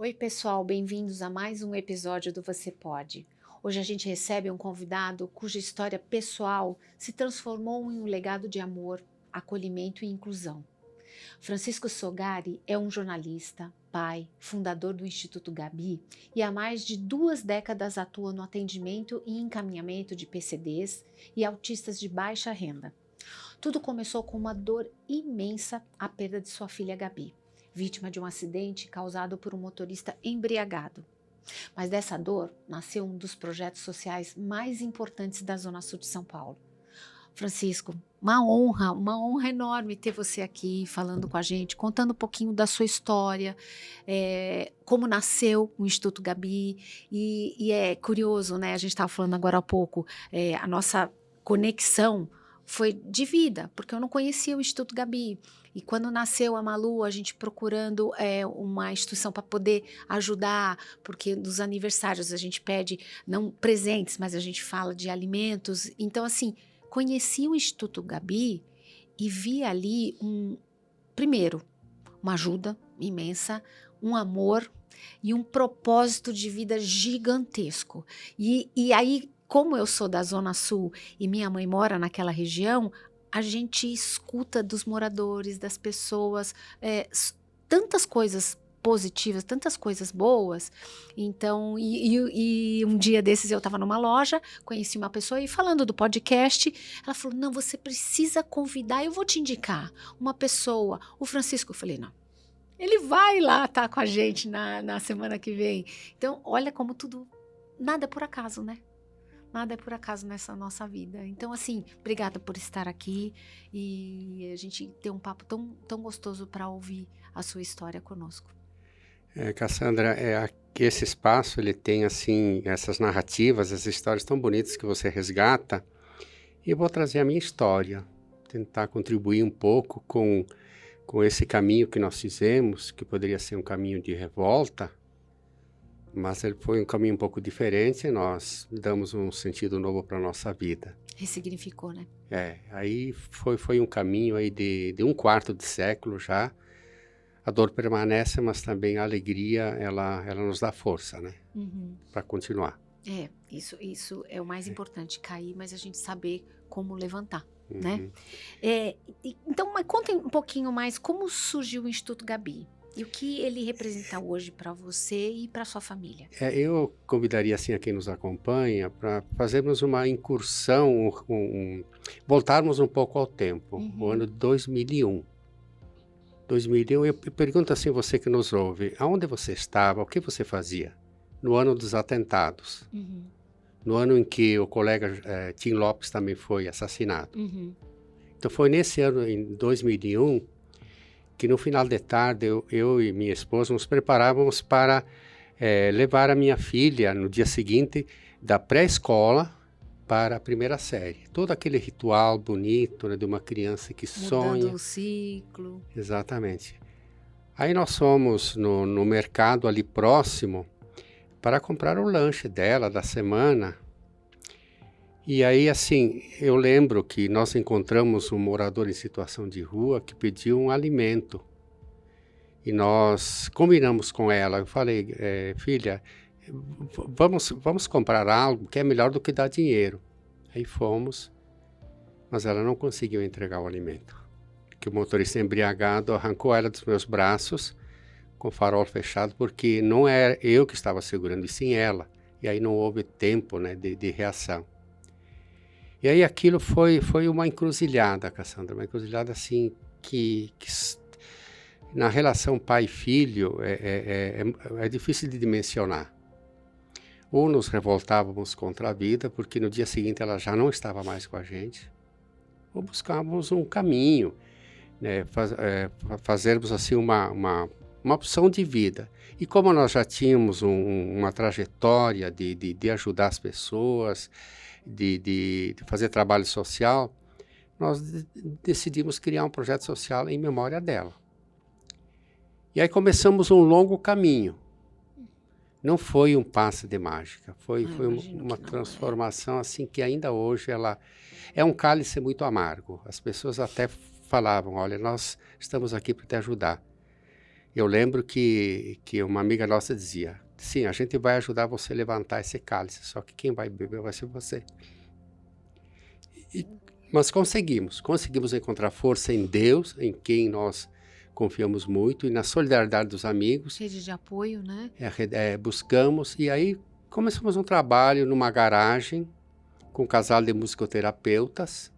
Oi, pessoal, bem-vindos a mais um episódio do Você Pode. Hoje a gente recebe um convidado cuja história pessoal se transformou em um legado de amor, acolhimento e inclusão. Francisco Sogari é um jornalista, pai, fundador do Instituto Gabi e há mais de 2 décadas atua no atendimento e encaminhamento de PCDs e autistas de baixa renda. Tudo começou com uma dor imensa, a perda de sua filha Gabi, vítima de um acidente causado por um motorista embriagado. Mas dessa dor nasceu um dos projetos sociais mais importantes da Zona Sul de São Paulo. Francisco, uma honra enorme ter você aqui falando com a gente, contando um pouquinho da sua história, como nasceu o Instituto Gabi, e é curioso, né? A gente estava falando agora há pouco, a nossa conexão foi de vida, porque eu não conhecia o Instituto Gabi. E quando nasceu a Malu, a gente procurando uma instituição para poder ajudar, porque nos aniversários a gente pede, não presentes, mas a gente fala de alimentos. Então, assim, conheci o Instituto Gabi e vi ali, primeiro, uma ajuda imensa, um amor e um propósito de vida gigantesco. E aí, como eu sou da Zona Sul e minha mãe mora naquela região, a gente escuta dos moradores, das pessoas, tantas coisas positivas, tantas coisas boas. Então, e um dia desses eu estava numa loja, conheci uma pessoa e falando do podcast, ela falou, não, você precisa convidar, eu vou te indicar uma pessoa, o Francisco. Eu falei, não, ele vai lá estar com a gente na semana que vem. Então, olha como tudo, nada é por acaso, né? Nada é por acaso nessa nossa vida. Então, assim, obrigada por estar aqui e a gente ter um papo tão gostoso para ouvir a sua história conosco. Cassandra, que esse espaço ele tem assim essas narrativas, essas histórias tão bonitas que você resgata. E eu vou trazer a minha história, tentar contribuir um pouco com esse caminho que nós fizemos, que poderia ser um caminho de revolta, mas ele foi um caminho um pouco diferente. Nós damos um sentido novo para a nossa vida. Ressignificou, né? Aí foi um caminho aí de 1/4 de século já. A dor permanece, mas também a alegria, ela nos dá força, né? Uhum. Para continuar. Isso é o mais importante, cair, mas a gente saber como levantar, Uhum. né? Então, mas conta um pouquinho mais como surgiu o Instituto Gabi e o que ele representa hoje para você e para sua família. Eu convidaria assim a quem nos acompanha para fazermos uma incursão, voltarmos um pouco ao tempo, o ano de 2001. 2001, eu pergunto assim, você que nos ouve, aonde você estava, o que você fazia? No ano dos atentados, no ano em que o colega Tim Lopes também foi assassinado. Então foi nesse ano, em 2001, que no final de tarde eu e minha esposa nos preparávamos para levar a minha filha no dia seguinte da pré-escola para a primeira série. Todo aquele ritual bonito, né, de uma criança que sonha. Mudando o ciclo. Exatamente. Aí nós fomos no mercado ali próximo para comprar o lanche dela da semana. E aí, assim, eu lembro que nós encontramos um morador em situação de rua que pediu um alimento. E nós combinamos com ela. Eu falei, filha, vamos comprar algo que é melhor do que dar dinheiro. Aí fomos, mas ela não conseguiu entregar o alimento. Que o motorista embriagado arrancou ela dos meus braços, com o farol fechado, porque não era eu que estava segurando, e sim ela. E aí não houve tempo, né, de reação. E aí aquilo foi uma encruzilhada, Cassandra, uma encruzilhada assim que na relação pai e filho é difícil de dimensionar. Ou nos revoltávamos contra a vida, porque no dia seguinte ela já não estava mais com a gente, ou buscávamos um caminho, né, fazermos assim uma opção de vida. E como nós já tínhamos uma trajetória de ajudar as pessoas, de fazer trabalho social, nós decidimos criar um projeto social em memória dela. E aí começamos um longo caminho. Não foi um passe de mágica, foi uma transformação assim que ainda hoje ela é um cálice muito amargo. As pessoas até falavam, olha, nós estamos aqui para te ajudar. eu lembro que uma amiga nossa dizia, sim, a gente vai ajudar você a levantar esse cálice, só que quem vai beber vai ser você. Mas conseguimos encontrar força em Deus, em quem nós confiamos muito, e na solidariedade dos amigos. Rede de apoio, né? Buscamos, e aí começamos um trabalho numa garagem, com um casal de musicoterapeutas,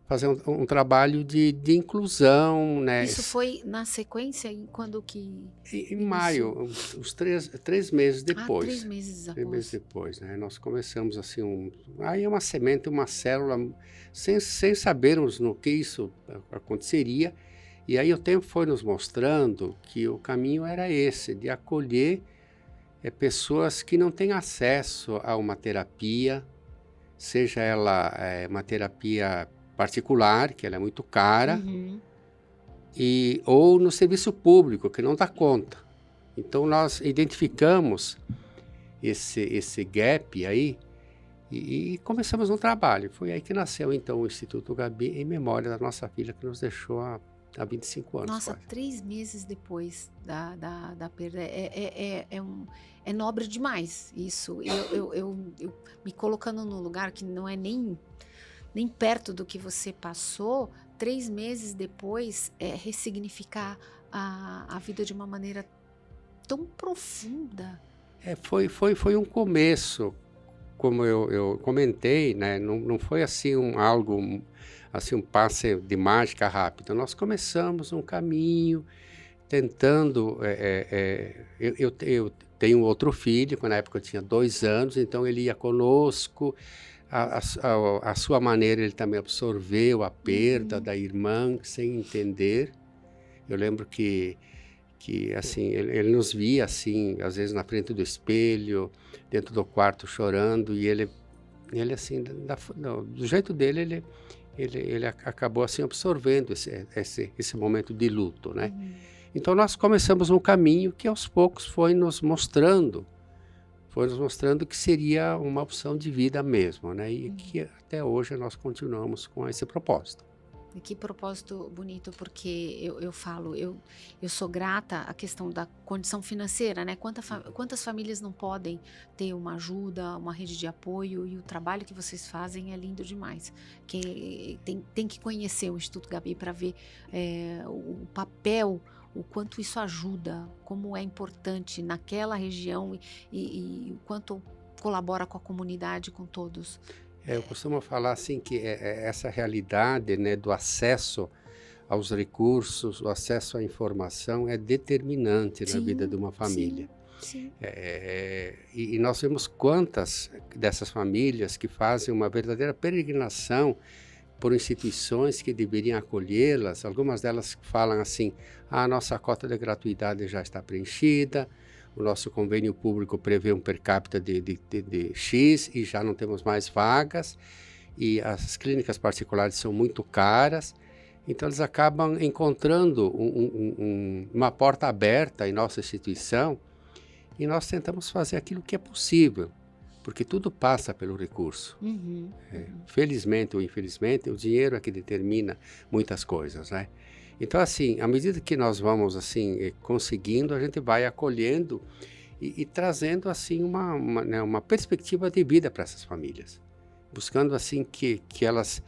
fazer um trabalho de inclusão, né? Isso foi na sequência, quando que... Em maio, uns 3 meses depois. 3 meses após. 3 meses depois, né? Nós começamos assim, aí uma semente, uma célula, sem sabermos no que isso aconteceria. E aí o tempo foi nos mostrando que o caminho era esse, de acolher pessoas que não têm acesso a uma terapia, seja ela uma terapia particular, que ela é muito cara, ou no serviço público, que não dá conta. Então, nós identificamos esse gap aí e começamos um trabalho. Foi aí que nasceu, então, o Instituto Gabi, em memória da nossa filha, que nos deixou há 25 anos. Nossa, quase. 3 meses depois da perda. É nobre demais isso. Eu me colocando num lugar que não é nem perto do que você passou, 3 meses depois, ressignificar a vida de uma maneira tão profunda. Foi um começo, como eu comentei, né? Não foi assim algo, assim, um passe de mágica rápido. Nós começamos um caminho, tentando... eu tenho outro filho, que na época eu tinha 2 anos, então ele ia conosco. A sua maneira, ele também absorveu a perda da irmã, sem entender. Eu lembro que assim, ele nos via, assim, às vezes na frente do espelho, dentro do quarto chorando, e ele assim, do jeito dele, ele acabou, assim, absorvendo esse momento de luto, né? Então, nós começamos um caminho que, aos poucos, foi nos mostrando que seria uma opção de vida mesmo, né? E que até hoje nós continuamos com esse propósito. E que propósito bonito, porque eu falo, eu sou grata à questão da condição financeira, né? Quantas famílias não podem ter uma ajuda, uma rede de apoio, e o trabalho que vocês fazem é lindo demais. Tem que conhecer o Instituto Gabi para ver o papel, o quanto isso ajuda, como é importante naquela região e o quanto colabora com a comunidade, com todos. Eu costumo falar assim que essa realidade, né, do acesso aos recursos, o acesso à informação é determinante na vida de uma família. Sim. E nós vemos quantas dessas famílias que fazem uma verdadeira peregrinação por instituições que deveriam acolhê-las. Algumas delas falam assim, a nossa cota de gratuidade já está preenchida, o nosso convênio público prevê um per capita de X e já não temos mais vagas, e as clínicas particulares são muito caras, então eles acabam encontrando uma porta aberta em nossa instituição, e nós tentamos fazer aquilo que é possível, porque tudo passa pelo recurso. Felizmente ou infelizmente, o dinheiro é que determina muitas coisas, né? Então, assim, à medida que nós vamos, assim, conseguindo, a gente vai acolhendo e trazendo, assim, uma perspectiva de vida para essas famílias. Buscando, assim, que elas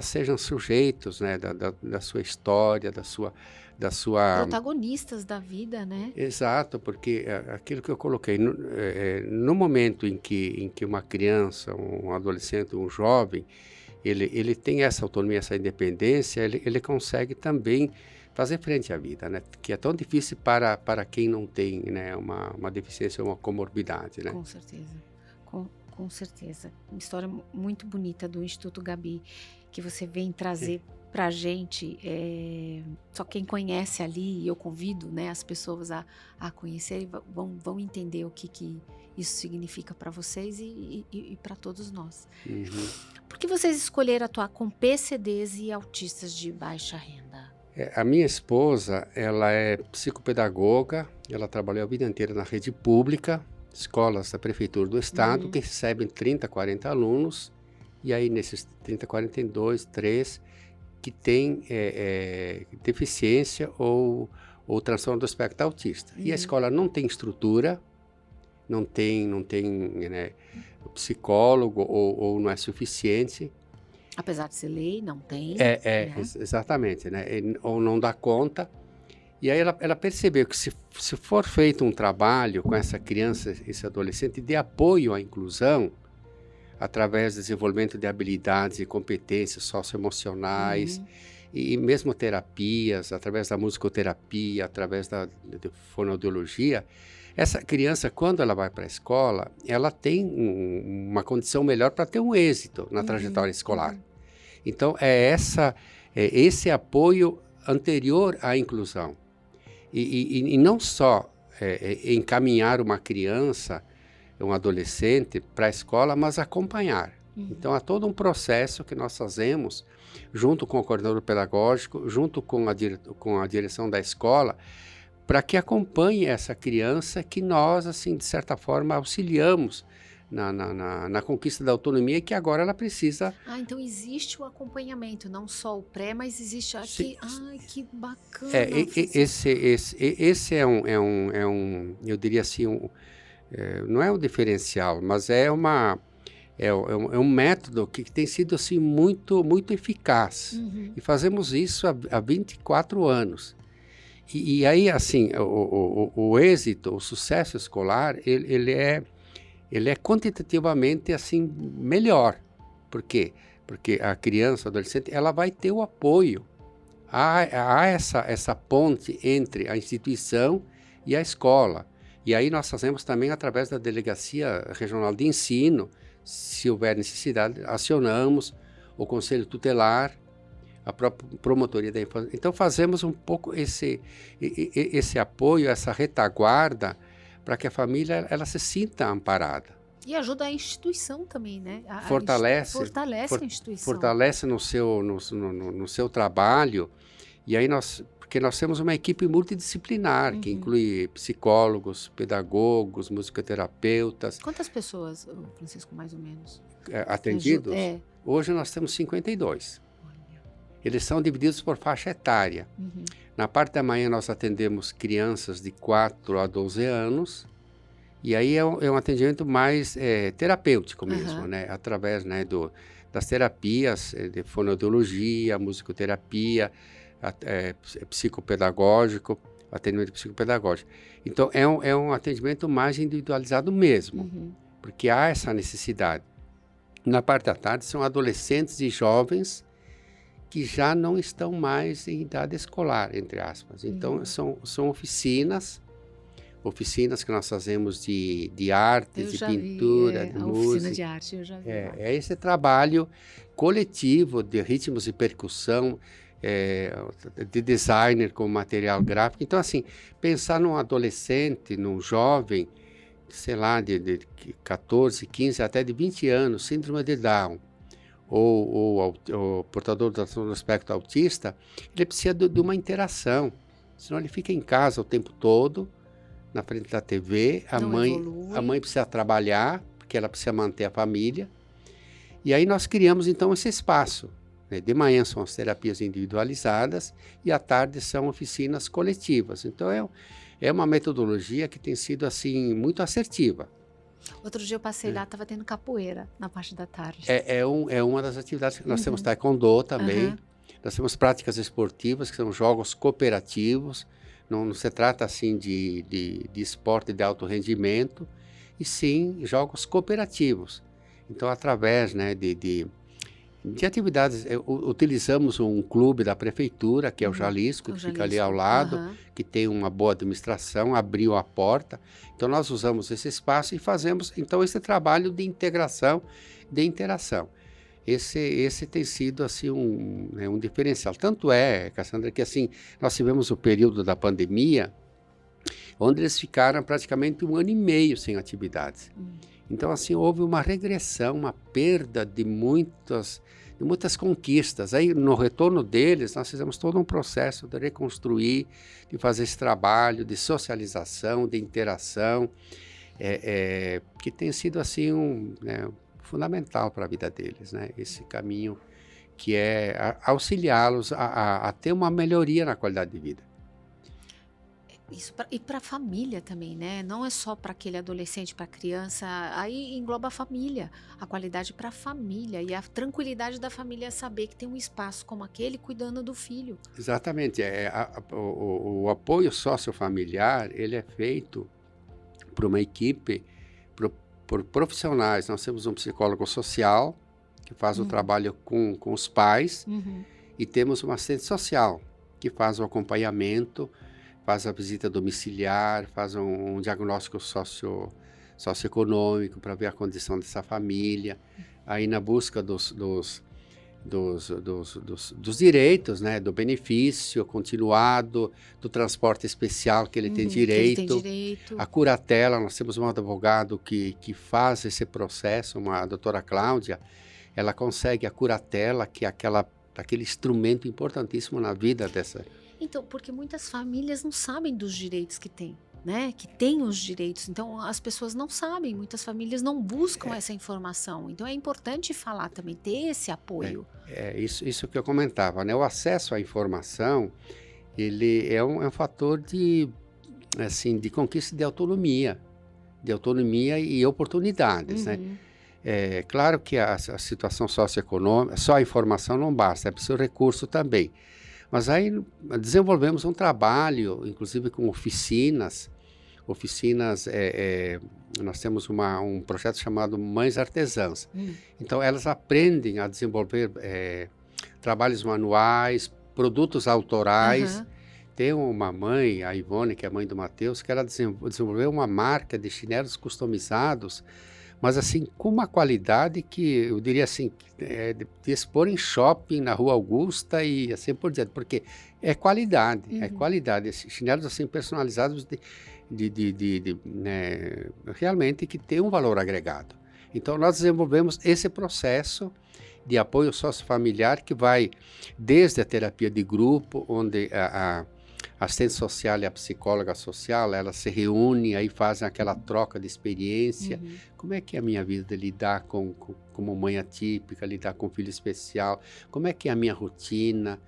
sejam sujeitos, né, da sua história, da sua... Protagonistas da vida, né? Exato, porque aquilo que eu coloquei, no momento em que uma criança, um adolescente, um jovem, ele tem essa autonomia, essa independência, ele consegue também fazer frente à vida, né? Que é tão difícil para quem não tem, né, uma deficiência ou uma comorbidade, né? Com certeza, com certeza. Uma história muito bonita do Instituto Gabi, que você vem trazer para a gente. Só quem conhece ali, e eu convido, né, as pessoas a conhecerem, vão entender o que isso significa para vocês e para todos nós. Por que vocês escolheram atuar com PCDs e autistas de baixa renda? A minha esposa, ela é psicopedagoga, ela trabalhou a vida inteira na rede pública, escolas da prefeitura do estado, que recebem 30, 40 alunos, e aí nesses 30, 40 tem 2, 3 que têm deficiência ou ou transtorno do espectro autista. E a escola não tem estrutura, não tem né, psicólogo ou não é suficiente. Apesar de ser lei, não tem. Exatamente, né? Ou não dá conta. E aí ela percebeu que se for feito um trabalho com essa criança, esse adolescente, de apoio à inclusão, através do desenvolvimento de habilidades e competências socioemocionais, e mesmo terapias, através da musicoterapia, através da fonoaudiologia, essa criança, quando ela vai para a escola, ela tem uma condição melhor para ter um êxito na trajetória escolar. Então, esse apoio anterior à inclusão. E não só encaminhar uma criança, um adolescente para a escola, mas acompanhar. Então, há todo um processo que nós fazemos, junto com o coordenador pedagógico, junto com a direção da escola, para que acompanhe essa criança que nós, assim, de certa forma, auxiliamos na conquista da autonomia, que agora ela precisa... então existe o acompanhamento, não só o pré, mas existe aqui... Ai, que bacana! Esse é um, eu diria assim, não é um diferencial, mas é um método que tem sido assim, muito, muito eficaz. E fazemos isso há 24 anos. E aí, assim, o êxito, o sucesso escolar, ele é quantitativamente assim, melhor. Por quê? Porque a criança, a adolescente, ela vai ter o apoio. Há essa ponte entre a instituição e a escola. E aí nós fazemos também através da Delegacia Regional de Ensino, se houver necessidade, acionamos o Conselho Tutelar, a própria Promotoria da Infância. Então fazemos um pouco esse apoio, essa retaguarda, para que a família ela se sinta amparada. E ajuda a instituição também, né? Fortalece a instituição. Fortalece no seu trabalho. E aí porque nós temos uma equipe multidisciplinar, que inclui psicólogos, pedagogos, musicoterapeutas. Quantas pessoas, Francisco, mais ou menos? Atendidos? Hoje nós temos 52. Eles são divididos por faixa etária. Na parte da manhã nós atendemos crianças de 4 a 12 anos, e aí é um atendimento mais terapêutico mesmo, né? Através, né, das terapias de fonoaudiologia, musicoterapia, psicopedagógico, atendimento psicopedagógico. Então é um atendimento mais individualizado mesmo, porque há essa necessidade. Na parte da tarde são adolescentes e jovens que já não estão mais em idade escolar, entre aspas. Então, são oficinas que nós fazemos de artes, de pintura, de música. Oficina de arte, eu já vi. É esse trabalho coletivo de ritmos e percussão, de designer com material gráfico. Então, assim, pensar num adolescente, num jovem, sei lá, de 14, 15, até de 20 anos, síndrome de Down, ou portador do espectro autista, ele precisa de uma interação, senão ele fica em casa o tempo todo, na frente da TV, a mãe precisa trabalhar, porque ela precisa manter a família, e aí nós criamos então esse espaço, né? De manhã são as terapias individualizadas, e à tarde são oficinas coletivas, então é uma metodologia que tem sido assim, muito assertiva. Outro dia eu passei lá, estava tendo capoeira na parte da tarde. É uma das atividades. Nós temos taekwondo também. Nós temos práticas esportivas, que são jogos cooperativos. Não se trata assim de esporte de alto rendimento, e sim jogos cooperativos. Então, através, né, de atividades, utilizamos um clube da prefeitura, que é o Jalisco, que fica ali ao lado, que tem uma boa administração, abriu a porta. Então, nós usamos esse espaço e fazemos, então, esse trabalho de integração, de interação. Esse tem sido, assim, um diferencial. Tanto Cassandra, que, assim, nós tivemos o período da pandemia, onde eles ficaram praticamente 1 ano e meio sem atividades. Então, assim, houve uma regressão, uma perda de muitas conquistas. Aí, no retorno deles, nós fizemos todo um processo de reconstruir, de fazer esse trabalho de socialização, de interação, que tem sido, assim, fundamental para a vida deles, né? Esse caminho que é auxiliá-los a ter uma melhoria na qualidade de vida. E para a família também, né? Não é só para aquele adolescente, para a criança, aí engloba a família, a qualidade para a família e a tranquilidade da família saber que tem um espaço como aquele cuidando do filho. Exatamente. O apoio sociofamiliar, ele é feito por uma equipe, por profissionais. Nós temos um psicólogo social, que faz o trabalho com os pais, e temos uma assistente social, que faz o acompanhamento, faz a visita domiciliar, faz um diagnóstico socioeconômico para ver a condição dessa família, aí na busca dos direitos, né, do benefício continuado, do transporte especial que ele tem direito, a curatela. Nós temos um advogado que faz esse processo, a doutora Cláudia, ela consegue a curatela, que é aquele instrumento importantíssimo na vida dessa... Então, porque muitas famílias não sabem dos direitos que têm, né? Que têm os direitos. Então, as pessoas não sabem, muitas famílias não buscam essa informação. Então, é importante falar também, ter esse apoio. Isso que eu comentava, né? O acesso à informação, ele é um fator de conquista de autonomia e oportunidades, né? É claro que a situação socioeconômica, só a informação não basta, é preciso recurso também. Mas aí desenvolvemos um trabalho, inclusive com oficinas, nós temos um projeto chamado Mães Artesãs. Então elas aprendem a desenvolver trabalhos manuais, produtos autorais. Tem uma mãe, a Ivone, que é a mãe do Matheus, que ela desenvolveu uma marca de chinelos customizados, mas assim, com uma qualidade que eu diria assim, de expor em shopping na Rua Augusta e assim por diante, porque é qualidade, esses chinelos assim personalizados né, realmente que tem um valor agregado. Então nós desenvolvemos esse processo de apoio sociofamiliar que vai desde a terapia de grupo, onde a assistente social e a psicóloga social, elas se reúnem, aí fazem aquela troca de experiência. Como é que é a minha vida de lidar como mãe atípica, lidar com filho especial, como é que é a minha rotina?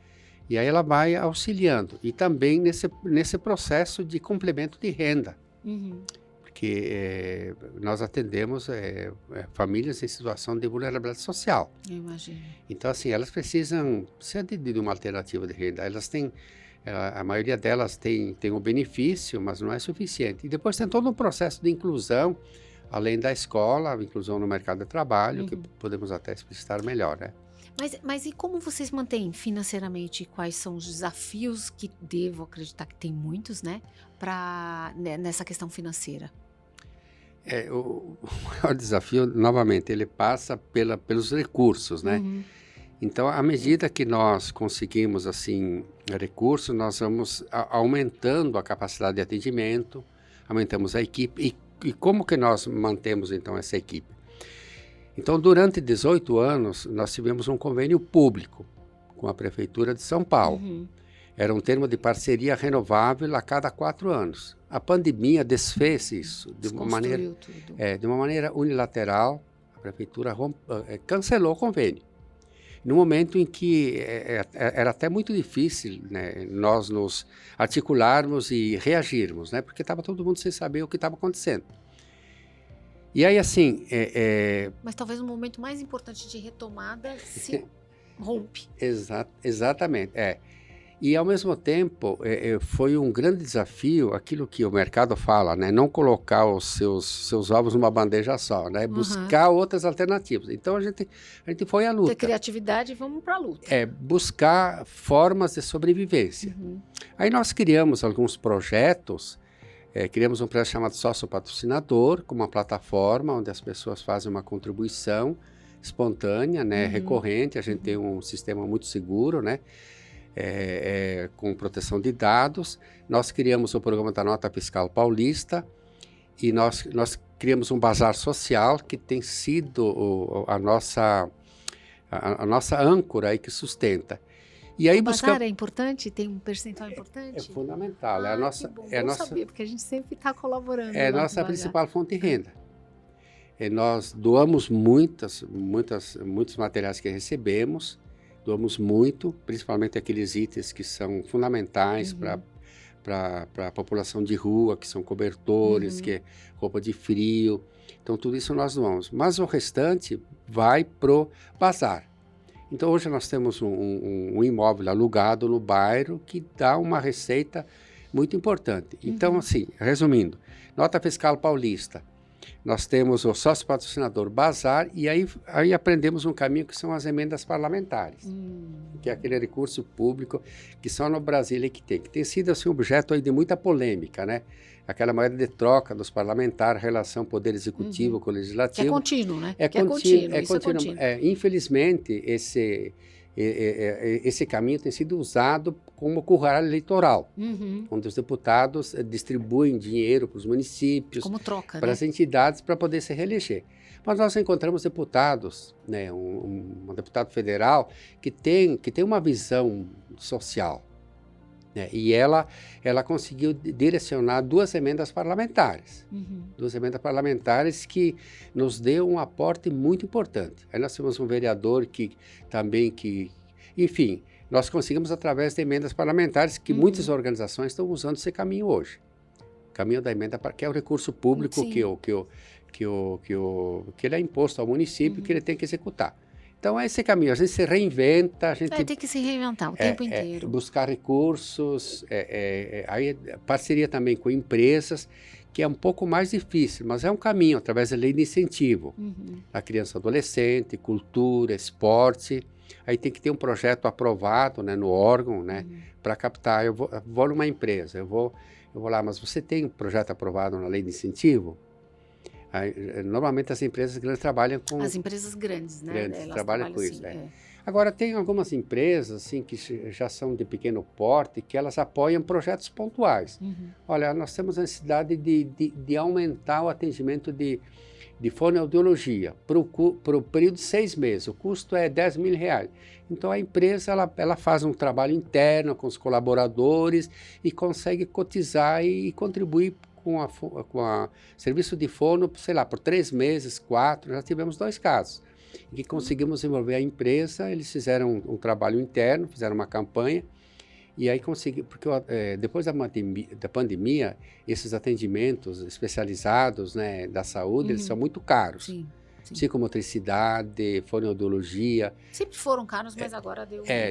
E aí ela vai auxiliando. E também nesse processo de complemento de renda. Porque nós atendemos famílias em situação de vulnerabilidade social. Eu imagino. Então, assim, elas precisam de uma alternativa de renda. Elas têm... A maioria delas tem um benefício, mas não é suficiente. E depois tem todo um processo de inclusão, além da escola, a inclusão no mercado de trabalho, que podemos até explicitar melhor, né? Mas e como vocês mantêm financeiramente? Quais são os desafios que devo acreditar que tem muitos, né? Nessa questão financeira? O maior desafio, novamente, ele passa pelos recursos, né? Então, à medida que nós conseguimos, assim, recursos, nós vamos aumentando a capacidade de atendimento, aumentamos a equipe. E como que nós mantemos, então, essa equipe? Então, durante 18 anos, nós tivemos um convênio público com a Prefeitura de São Paulo. Era um termo de parceria renovável a cada 4 anos. A pandemia desfez isso de uma maneira unilateral. A Prefeitura cancelou o convênio. No momento em que era até muito difícil, né, nós nos articularmos e reagirmos, né, porque estava todo mundo sem saber o que estava acontecendo. E aí, assim... Mas talvez o momento mais importante de retomada se rompe. Exatamente, E, ao mesmo tempo, foi um grande desafio aquilo que o mercado fala, né? Não colocar os seus ovos numa bandeja só, né? Buscar outras alternativas. Então, a gente foi à luta. Ter criatividade e vamos para a luta. Buscar formas de sobrevivência. Aí nós criamos alguns projetos, criamos um projeto chamado Sócio Patrocinador, com uma plataforma onde as pessoas fazem uma contribuição espontânea, né? Recorrente. A gente tem um sistema muito seguro, né? Com proteção de dados. Nós criamos o programa da Nota Fiscal Paulista e nós criamos um bazar social que tem sido a nossa âncora aí que sustenta. E aí o bazar é importante? Tem um percentual importante? É fundamental. Saber, porque a gente sempre está colaborando. É a nossa principal fonte de renda. Nós doamos muitos materiais que recebemos. Doamos muito, principalmente aqueles itens que são fundamentais para a população de rua, que são cobertores, que é roupa de frio. Então, tudo isso nós doamos. Mas o restante vai pro bazar. Então, hoje nós temos um imóvel alugado no bairro que dá uma receita muito importante. Então, assim, resumindo, Nota Fiscal Paulista, nós temos o sócio patrocinador Bazar e aí aprendemos um caminho que são as emendas parlamentares, que é aquele recurso público que só no Brasil é que tem sido assim, objeto aí de muita polêmica, né? Aquela moeda de troca dos parlamentares, relação poder executivo com o legislativo. Que é contínuo, né? É contínuo. Infelizmente, esse caminho tem sido usado como curral eleitoral, onde os deputados distribuem dinheiro para os municípios, como troca, para as entidades, para poder se reeleger. Mas nós encontramos deputados, né, um deputado federal que tem uma visão social, né, e ela conseguiu direcionar duas emendas parlamentares. Duas emendas parlamentares que nos deu um aporte muito importante. Aí nós temos um vereador enfim, nós conseguimos através de emendas parlamentares que muitas organizações estão usando esse caminho hoje. O caminho da emenda, que é o recurso público que ele é imposto ao município, que ele tem que executar. Então, é esse caminho. A gente se reinventa. A gente tem que se reinventar o tempo inteiro. Buscar recursos, aí parceria também com empresas, que é um pouco mais difícil, mas é um caminho, através da lei de incentivo. A criança e adolescente, cultura, esporte. Aí tem que ter um projeto aprovado, né, no órgão, né, para captar. Eu vou numa empresa, eu vou lá, mas você tem um projeto aprovado na lei de incentivo? Aí, normalmente as empresas grandes trabalham com... As empresas grandes, né? Elas trabalham com isso, assim, Agora, tem algumas empresas assim, que já são de pequeno porte, que elas apoiam projetos pontuais. Olha, nós temos a necessidade de aumentar o atendimento de fonoaudiologia para o período de 6 meses. O custo é R$10.000. Então, a empresa ela faz um trabalho interno com os colaboradores e consegue cotizar e contribuir com a serviço de fono, sei lá, por 3 meses, 4. Já tivemos 2 casos em que conseguimos envolver a empresa. Eles fizeram um trabalho interno, fizeram uma campanha, e aí conseguimos, porque depois da pandemia, esses atendimentos especializados, né, da saúde, eles são muito caros. Sim. Psicomotricidade, fonoaudiologia. Sempre foram caros, mas agora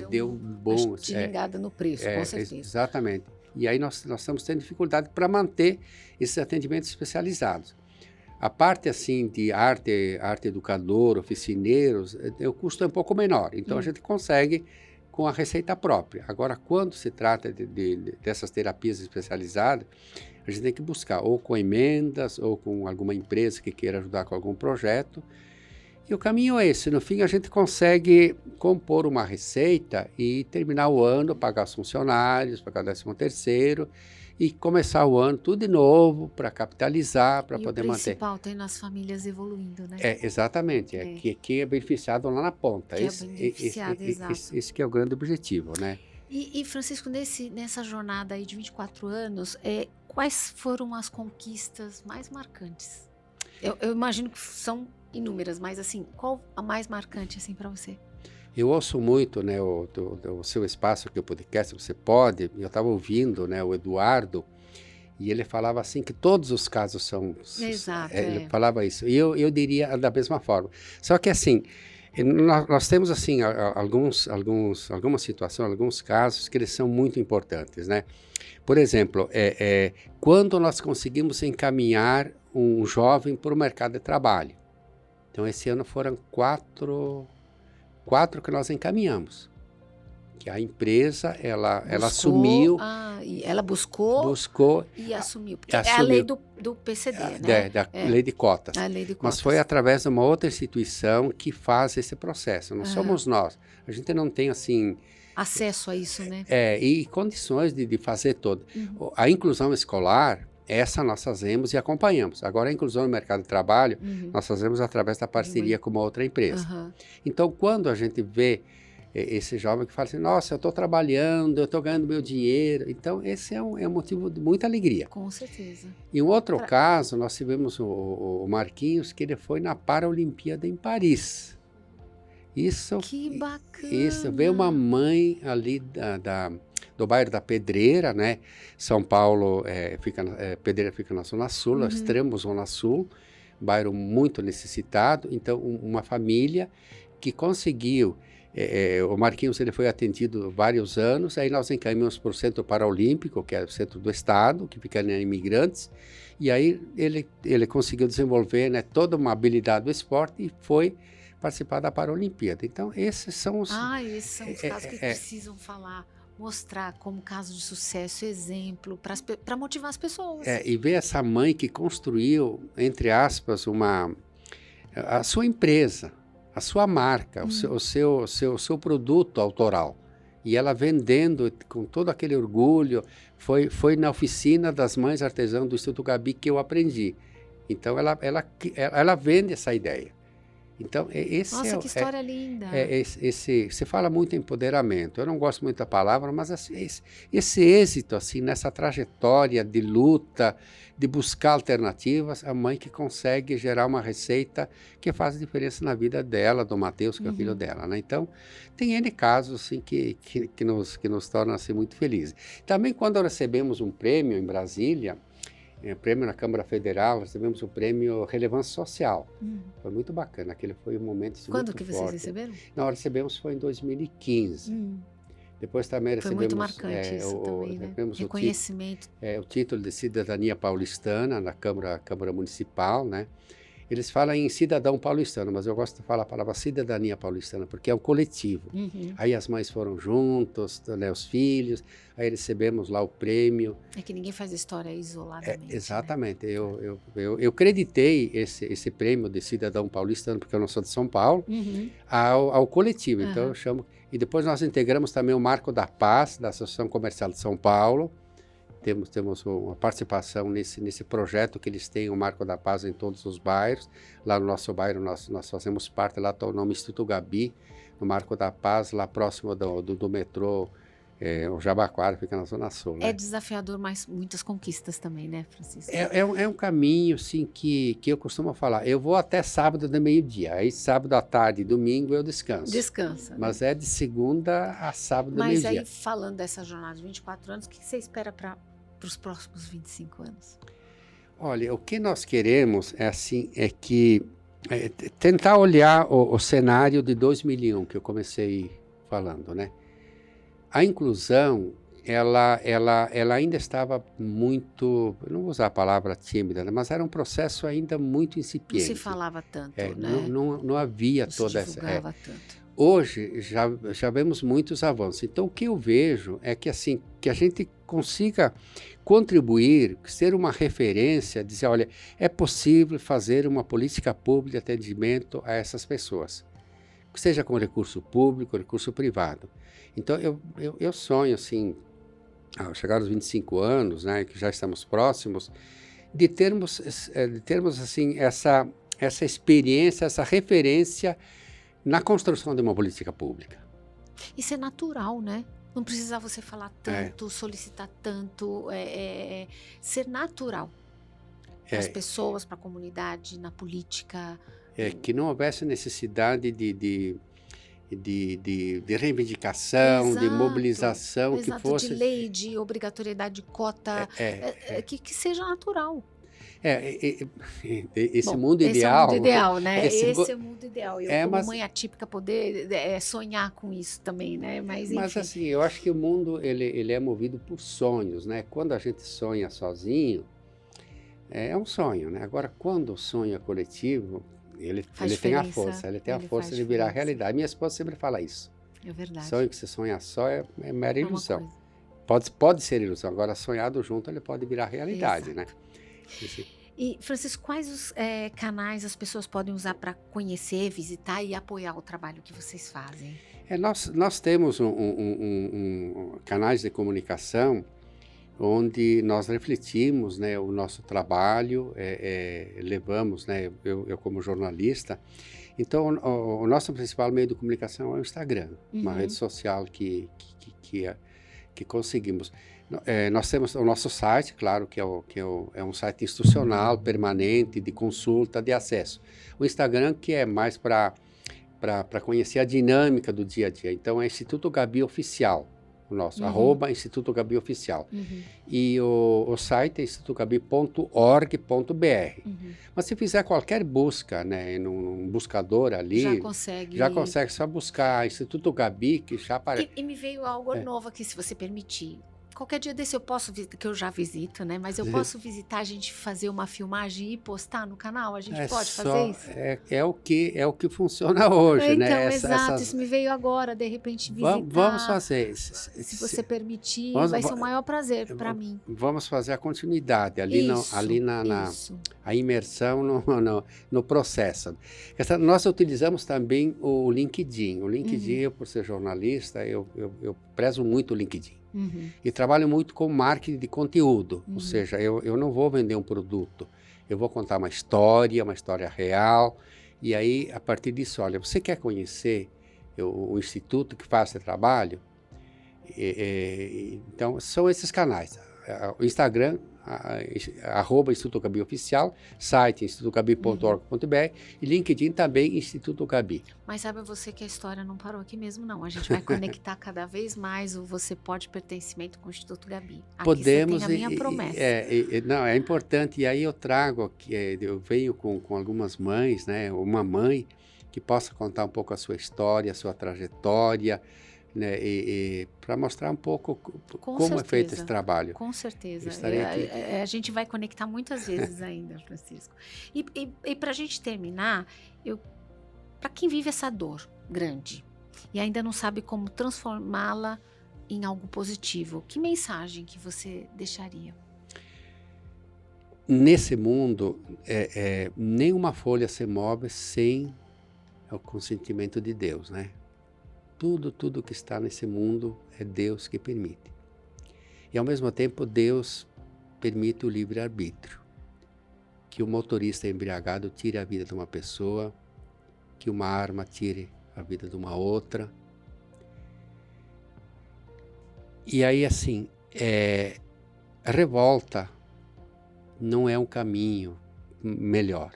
deu bom estilingada no preço, com certeza. Exatamente. E aí nós estamos tendo dificuldade para manter esses atendimentos especializados. A parte assim de arte educador, oficineiros, o custo é um pouco menor. Então a gente consegue com a receita própria. Agora, quando se trata dessas terapias especializadas, a gente tem que buscar ou com emendas ou com alguma empresa que queira ajudar com algum projeto. E o caminho é esse. No fim, a gente consegue compor uma receita e terminar o ano, pagar os funcionários, pagar o 13º e começar o ano tudo de novo para capitalizar, para poder manter. O principal tem nas famílias evoluindo, né? Exatamente. Quem é beneficiado lá na ponta. Esse que é o grande objetivo, né? E Francisco, nessa jornada aí de 24 anos, quais foram as conquistas mais marcantes? Eu imagino que são inúmeras, mas assim, qual a mais marcante assim para você? Eu ouço muito, né, o seu espaço aqui, o podcast, Você Pode. Eu estava ouvindo, né, o Eduardo, e ele falava assim que todos os casos são... Exato, Ele falava isso. E eu diria da mesma forma. Só que assim, nós temos assim algumas situações, alguns casos que eles são muito importantes, né? Por exemplo, quando nós conseguimos encaminhar um jovem para o mercado de trabalho. Então, esse ano foram quatro que nós encaminhamos. Que a empresa, ela assumiu... e ela buscou e assumiu. Porque é a lei do PCD, né? Lei de cotas. A lei de cotas. Mas foi através de uma outra instituição que faz esse processo. Não somos nós. A gente não tem, assim... acesso a isso, né? E condições de fazer todo. A inclusão escolar... Essa nós fazemos e acompanhamos. Agora, a inclusão no mercado de trabalho, nós fazemos através da parceria com uma outra empresa. Então, quando a gente vê esse jovem que fala assim, nossa, eu estou trabalhando, eu estou ganhando meu dinheiro. Então, esse é um motivo de muita alegria. Com certeza. Em um outro caso, nós tivemos o Marquinhos, que ele foi na Paralimpíada em Paris. Que bacana! Isso, veio uma mãe ali do bairro da Pedreira, né? São Paulo, Pedreira fica na Zona Sul, Uhum. extremo Zona Sul, bairro muito necessitado. Então, uma família que conseguiu, o Marquinhos ele foi atendido vários anos, aí nós encaminhamos para o Centro Paralímpico, que é o centro do estado, que fica em Imigrantes, e aí ele conseguiu desenvolver, né, toda uma habilidade do esporte e foi participar da Paralimpíada. Então, esses são os... Esses são os casos que precisam falar, mostrar como caso de sucesso, exemplo, para motivar as pessoas. E ver essa mãe que construiu, entre aspas, a sua empresa, a sua marca, o seu produto autoral. E ela vendendo com todo aquele orgulho. Foi na oficina das mães artesãs do Instituto Gabi que eu aprendi. Então, ela vende essa ideia. Então, Nossa, que história linda! Você fala muito em empoderamento. Eu não gosto muito da palavra, mas assim, esse êxito assim, nessa trajetória de luta, de buscar alternativas, a mãe que consegue gerar uma receita que faz diferença na vida dela, do Matheus, que é o filho dela, né? Então, tem N casos assim, que nos tornam assim, muito felizes. Também, quando recebemos um prêmio em Brasília, prêmio na Câmara Federal, recebemos o prêmio Relevância Social. Foi muito bacana, aquele foi um momento assim, Quando muito que forte. vocês receberam? Nós recebemos foi em 2015. Depois também foi recebemos... muito marcante isso também, né? Reconhecimento. O título de cidadania paulistana na Câmara Municipal, né? Eles falam em cidadão paulistano, mas eu gosto de falar a palavra cidadania paulistana, porque é um coletivo. Aí as mães foram juntos, né, os filhos, aí recebemos lá o prêmio. É que ninguém faz história isoladamente. Exatamente. Né? Eu creditei esse prêmio de cidadão paulistano, porque eu não sou de São Paulo, ao coletivo. Então eu chamo... E depois nós integramos também o Marco da Paz, da Associação Comercial de São Paulo. Temos uma participação nesse projeto que eles têm, o Marco da Paz em todos os bairros. Lá no nosso bairro nós fazemos parte, lá está o nome Instituto Gabi, no Marco da Paz, lá próximo do metrô, o Jabaquara, fica na Zona Sul. Né? É desafiador, mas muitas conquistas também, né, Francisco? É um caminho, assim, que eu costumo falar. Eu vou até sábado de meio-dia, aí sábado à tarde, domingo eu descanso. Descansa. Mas é de segunda a sábado de meio-dia. Mas aí, falando dessa jornada de 24 anos, o que você espera para os próximos 25 anos? Olha, o que nós queremos tentar olhar o cenário de 2001, que eu comecei falando, né? A inclusão, ela ainda estava muito, eu não vou usar a palavra tímida, né? Mas era um processo ainda muito incipiente. Não se falava tanto, né? Não havia não toda se divulgava tanto. Hoje já vemos muitos avanços. Então, o que eu vejo é que, assim, que a gente consiga contribuir, ser uma referência, dizer, olha, é possível fazer uma política pública de atendimento a essas pessoas, seja com recurso público, recurso privado. Então, eu sonho, assim, ao chegar aos 25 anos, né, que já estamos próximos, de termos assim, essa experiência, essa referência na construção de uma política pública. Isso é natural, né? Não precisa você falar tanto, solicitar tanto, ser natural para as pessoas, para a comunidade, na política. Que não houvesse necessidade de reivindicação, exato, de mobilização, exato, que fosse... de lei, de obrigatoriedade de cota, que seja natural. Esse mundo ideal... Esse é o mundo ideal, né? Esse é o mundo ideal. Eu, como mãe atípica, poder sonhar com isso também, né? Mas, enfim. Mas assim, eu acho que o mundo ele é movido por sonhos, né? Quando a gente sonha sozinho, é um sonho, né? Agora, quando o sonho é coletivo, ele tem a força, a força de virar realidade. Minha esposa sempre fala isso. É verdade. Sonho que você sonha só é mera ilusão. Pode ser ilusão, agora sonhado junto ele pode virar realidade, né? E, Francisco, quais os canais as pessoas podem usar para conhecer, visitar e apoiar o trabalho que vocês fazem? Nós temos canais de comunicação onde nós refletimos, né, o nosso trabalho, levamos, né, eu como jornalista. Então, o nosso principal meio de comunicação é o Instagram, uma rede social que conseguimos. Nós temos o nosso site, claro, que é um site institucional, permanente, de consulta, de acesso. O Instagram, que é mais para conhecer a dinâmica do dia a dia. Então, é Instituto Gabi Oficial. o nosso, Uhum. @Instituto Gabi Oficial. Uhum. E o site é institutogabi.org.br. Uhum. Mas se fizer qualquer busca, né, num buscador Já ali, já consegue. consegue só buscar Instituto Gabi, que já aparece. E me veio algo novo aqui, se você permitir. Qualquer dia desse eu posso visitar, que eu já visito, né? Mas eu posso visitar, a gente fazer uma filmagem e postar no canal? A gente pode fazer isso? É o que funciona hoje, né? Então, exato, isso me veio agora, de repente Vamos visitar. fazer. Se você permitir, Vamos, vai ser o maior prazer para mim. vamos fazer a continuidade, ali Isso. a imersão no processo. Nós utilizamos também o LinkedIn. O LinkedIn, eu, por ser jornalista, eu prezo muito o LinkedIn. Uhum. E trabalho muito com marketing de conteúdo, Uhum. ou seja, eu não vou vender um produto, eu vou contar uma história real, e aí, a partir disso, olha, você quer conhecer o instituto que faz esse trabalho? Então, são esses canais. O Instagram, @Instituto Gabi Oficial, site institutogabi.org.br e LinkedIn também Instituto Gabi. Mas sabe você que a história não parou aqui mesmo, não. A gente vai conectar cada vez mais o Você Pode pertencimento com o Instituto Gabi. Aqui Podemos, você tem a minha promessa. não, é importante, e aí eu trago aqui, eu venho com algumas mães, né, uma mãe que possa contar um pouco a sua história, a sua trajetória, né, para mostrar um pouco como é feito esse trabalho. Com certeza. Estarei aqui. A gente vai conectar muitas vezes ainda, Francisco. E para a gente terminar, para quem vive essa dor grande e ainda não sabe como transformá-la em algo positivo, que mensagem que você deixaria? Nesse mundo, nenhuma folha se move sem o consentimento de Deus, né? Tudo que está nesse mundo é Deus que permite. E ao mesmo tempo, Deus permite o livre-arbítrio. Que o motorista embriagado tire a vida de uma pessoa, que uma arma tire a vida de uma outra. E aí, assim, a revolta não é um caminho melhor.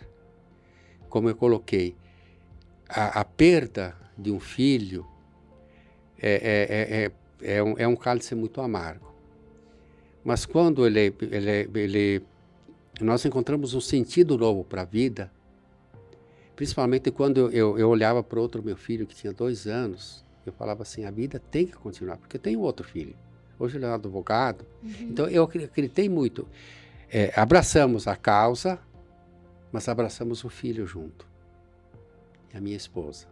Como eu coloquei, a perda de um filho é um cálice muito amargo. Mas quando nós encontramos um sentido novo para a vida, principalmente quando eu olhava para outro meu filho que tinha 2 anos, eu falava assim, a vida tem que continuar, porque eu tenho outro filho. Hoje ele é um advogado. Uhum. Então eu acreditei muito. Abraçamos a causa, mas abraçamos o filho junto. E a minha esposa.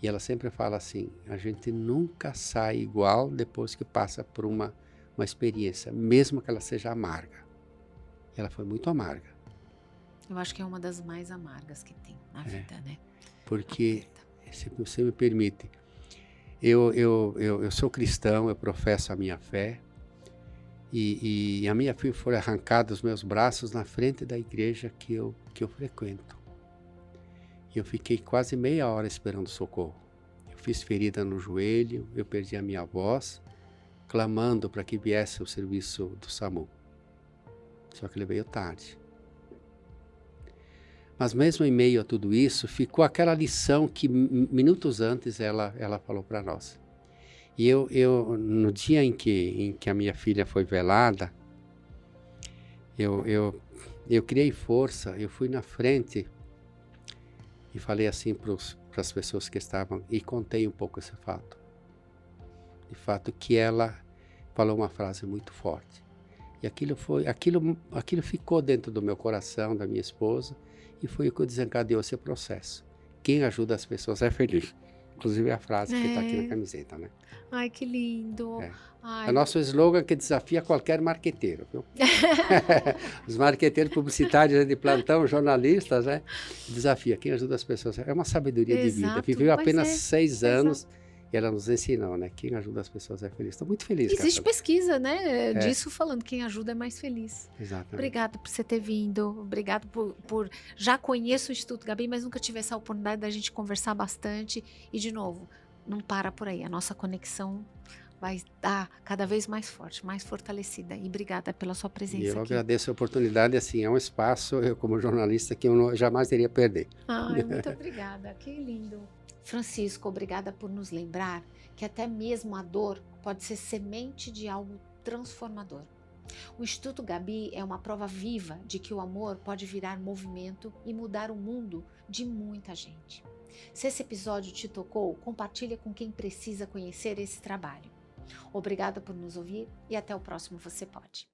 E ela sempre fala assim, a gente nunca sai igual depois que passa por uma experiência, mesmo que ela seja amarga. E ela foi muito amarga. Eu acho que é uma das mais amargas que tem na vida, né? Porque, se você me permite, eu sou cristão, eu professo a minha fé, e a minha filha foi arrancada dos meus braços na frente da igreja que eu frequento. E eu fiquei quase meia hora esperando socorro. Eu fiz ferida no joelho, eu perdi a minha voz, clamando para que viesse o serviço do SAMU. Só que ele veio tarde. Mas mesmo em meio a tudo isso, ficou aquela lição que minutos antes ela falou para nós. E eu no dia em que a minha filha foi velada, eu criei força, eu fui na frente e falei assim para as pessoas que estavam, e contei um pouco esse fato. De fato que ela falou uma frase muito forte. E aquilo ficou dentro do meu coração, da minha esposa, e foi o que desencadeou esse processo. Quem ajuda as pessoas é feliz. Inclusive é a frase que está aqui na camiseta, né? Ai, que lindo. É o nosso slogan que desafia qualquer marqueteiro, viu? Os marqueteiros publicitários de plantão, jornalistas, né? Desafia. Quem ajuda as pessoas. É uma sabedoria de vida. Viveu apenas 6 anos. E ela nos ensinou, né? Quem ajuda as pessoas é feliz. Estou muito feliz. Existe pesquisa, né? Disso falando, quem ajuda é mais feliz. Exatamente. Obrigada por você ter vindo. Obrigado por... Já conheço o Instituto Gabi, mas nunca tive essa oportunidade da gente conversar bastante. E, de novo, não para por aí. A nossa conexão vai estar cada vez mais forte, mais fortalecida. E obrigada pela sua E presença eu aqui. agradeço a oportunidade, assim, é um espaço, eu como jornalista, que eu jamais iria perder. Ai, muito obrigada, que lindo. Francisco, obrigada por nos lembrar que até mesmo a dor pode ser semente de algo transformador. O Instituto Gabi é uma prova viva de que o amor pode virar movimento e mudar o mundo de muita gente. Se esse episódio te tocou, compartilha com quem precisa conhecer esse trabalho. Obrigada por nos ouvir e até o próximo Você Pode.